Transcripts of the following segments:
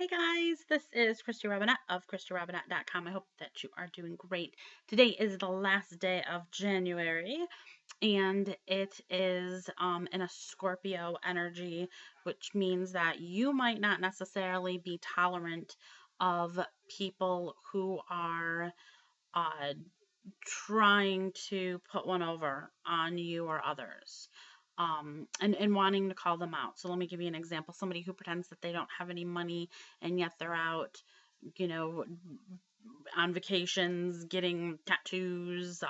Hey guys, this is Kristy Robinett of KristyRobinett.com. I hope that you are doing great. Today is the last day of January, and it is in a Scorpio energy, which means that you might not necessarily be tolerant of people who are uh, trying to put one over on you or others. And wanting to call them out. So let me give you an example. Somebody who pretends that they don't have any money and yet they're out, you know, on vacations, getting tattoos,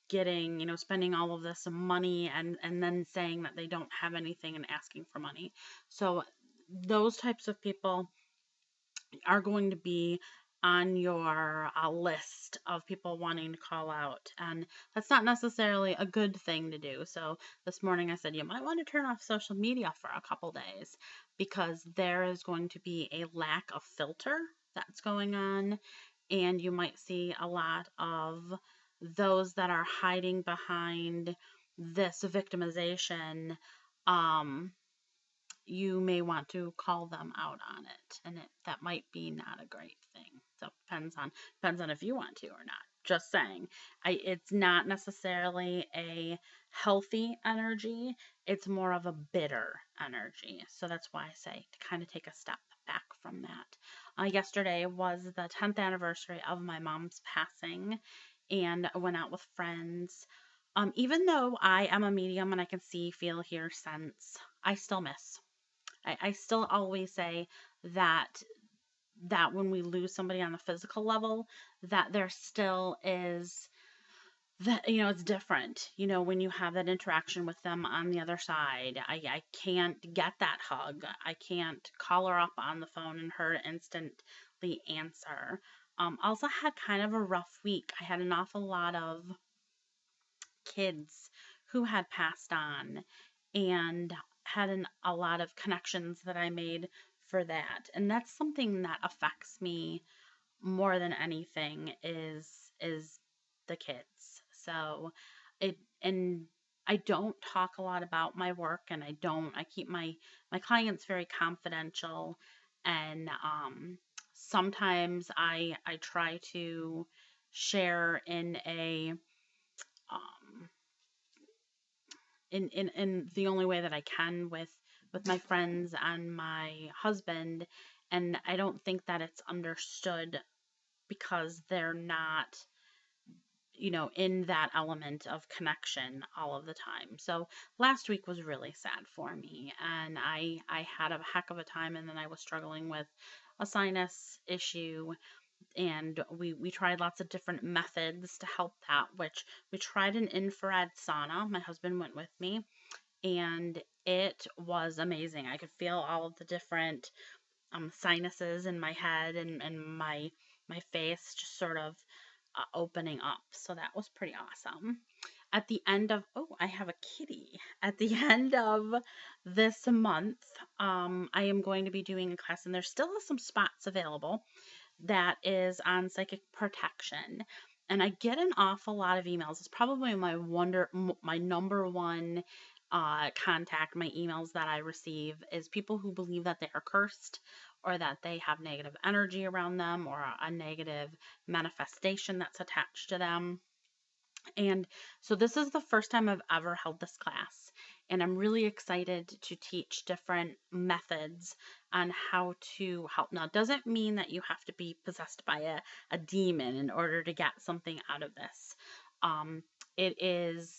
getting, spending all of this money and then saying that they don't have anything and asking for money. So those types of people are going to be on your list of people wanting to call out. And that's not necessarily a good thing to do. So this morning I said, you might want to turn off social media for a couple days because there is going to be a lack of filter that's going on. And you might see a lot of those that are hiding behind this victimization. You may want to call them out on it, and that might be not a great thing. So depends on if you want to or not. Just saying, it's not necessarily a healthy energy. It's more of a bitter energy. So that's why I say to kind of take a step back from that. Yesterday was the 10th anniversary of my mom's passing, and I went out with friends. Even though I am a medium and I can see, feel, hear, sense, I still miss. I still always say that when we lose somebody on the physical level, that there still is that, it's different, when you have that interaction with them on the other side. I can't get that hug. I can't call her up on the phone and her to instantly answer. Also had kind of a rough week. I had an awful lot of kids who had passed on and had a lot of connections that I made for that. And that's something that affects me more than anything is the kids. So and I don't talk a lot about my work, and I keep my clients very confidential, and sometimes I try to share um in the only way that I can with my friends and my husband, and I don't think that it's understood because they're not, in that element of connection all of the time. So last week was really sad for me, and I had a heck of a time, and then I was struggling with a sinus issue, and we tried lots of different methods to help that, which we tried an infrared sauna. My husband went with me, and it was amazing. I could feel all of the different sinuses in my head and my face just sort of opening up. So that was pretty awesome. At the end of, oh, I have a kitty. At the end of this month, I am going to be doing a class, and there's still some spots available that is on psychic protection. And I get an awful lot of emails. It's probably my number one contact. My emails that I receive is people who believe that they are cursed, or that they have negative energy around them, or a negative manifestation that's attached to them. And so this is the first time I've ever held this class, and I'm really excited to teach different methods on how to help. Now, it doesn't mean that you have to be possessed by a demon in order to get something out of this. Um, it is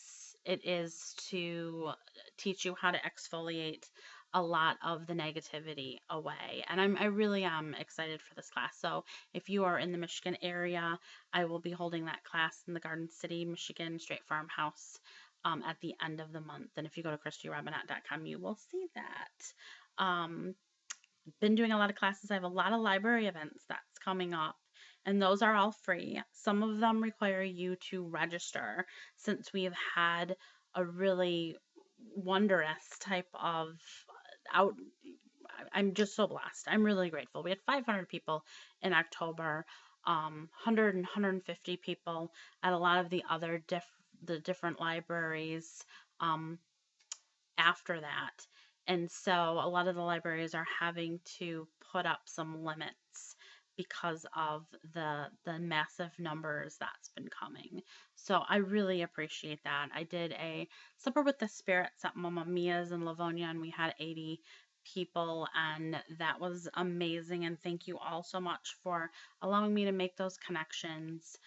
to teach you how to exfoliate a lot of the negativity away. And I really am excited for this class. So if you are in the Michigan area, I will be holding that class in the Garden City, Michigan Straight Farmhouse at the end of the month. And if you go to KristyRobinett.com, you will see that. Been doing a lot of classes. I have a lot of library events that's coming up, and those are all free. Some of them require you to register, since we have had a really wondrous type of out. I'm just so blessed. I'm really grateful. We had 500 people in October, 100 and 150 people at a lot of the other the different libraries after that. And so a lot of the libraries are having to put up some limits because of the massive numbers that's been coming. So I really appreciate that. I did a supper with the spirits at Mama Mia's in Livonia, and we had 80 people, and that was amazing. And thank you all so much for allowing me to make those connections.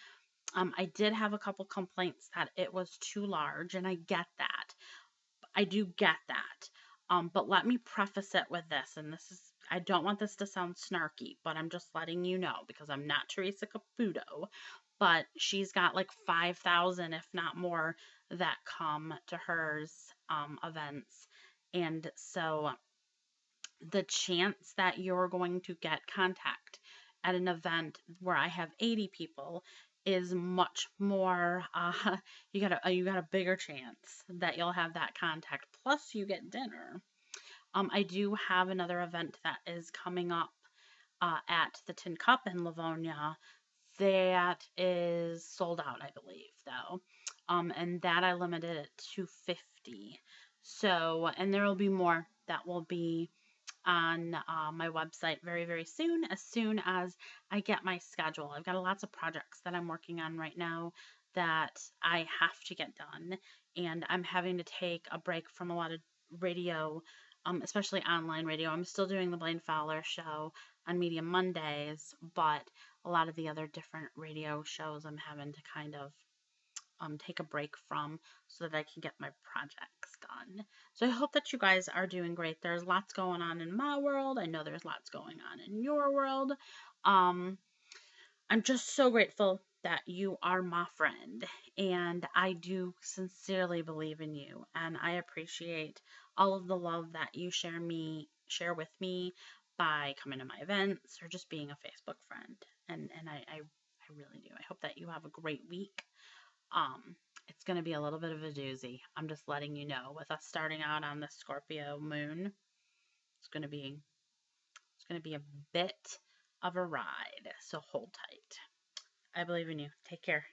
I did have a couple complaints that it was too large, and I get that. I do get that. But let me preface it with this, and this is, I don't want this to sound snarky, but I'm just letting you know because I'm not Teresa Caputo, but she's got like 5,000, if not more, that come to hers events. And so the chance that you're going to get contact at an event where I have 80 people is much more you got a bigger chance that you'll have that contact, plus you get dinner. I do have another event that is coming up at the Tin Cup in Livonia that is sold out, I believe, though. And that I limited it to 50. So, and there will be more that will be on my website very, very soon, as soon as I get my schedule. I've got lots of projects that I'm working on right now that I have to get done, and I'm having to take a break from a lot of radio, especially online radio. I'm still doing the Blaine Fowler show on Media Mondays, but a lot of the other different radio shows I'm having to kind of take a break from so that I can get my projects done. So I hope that you guys are doing great. There's lots going on in my world. I know there's lots going on in your world. Um, I'm just so grateful that you are my friend, and I do sincerely believe in you, and I appreciate all of the love that you share with me by coming to my events or just being a Facebook friend. And I really do. I hope that you have a great week. It's going to be a little bit of a doozy. I'm just letting you know. With us starting out on the Scorpio moon, it's going to be a bit of a ride. So hold tight. I believe in you. Take care.